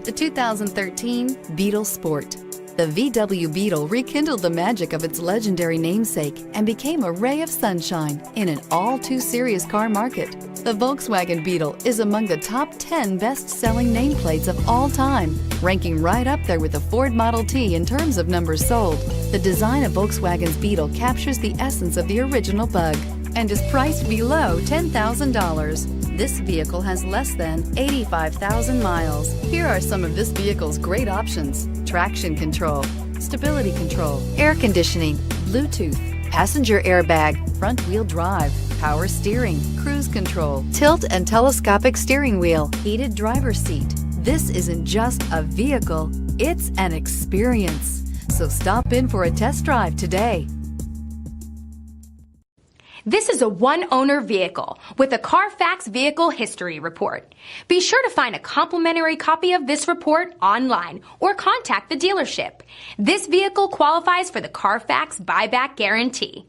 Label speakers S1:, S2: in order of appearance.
S1: The 2013 Beetle Sport. The VW Beetle rekindled the magic of its legendary namesake and became a ray of sunshine in an all-too-serious car market. The Volkswagen Beetle is among the top 10 best-selling nameplates of all time, ranking right up there with the Ford Model T in terms of numbers sold. The design of Volkswagen's Beetle captures the essence of the original bug and is priced below $10,000. This vehicle has less than 85,000 miles. Here are some of this vehicle's great options: traction control, stability control, air conditioning, Bluetooth, passenger airbag, front wheel drive, power steering, cruise control, tilt and telescopic steering wheel, heated driver's seat. This isn't just a vehicle, it's an experience. So stop in for a test drive today.
S2: This is a one-owner vehicle with a Carfax Vehicle History Report. Be sure to find a complimentary copy of this report online or contact the dealership. This vehicle qualifies for the Carfax Buyback Guarantee.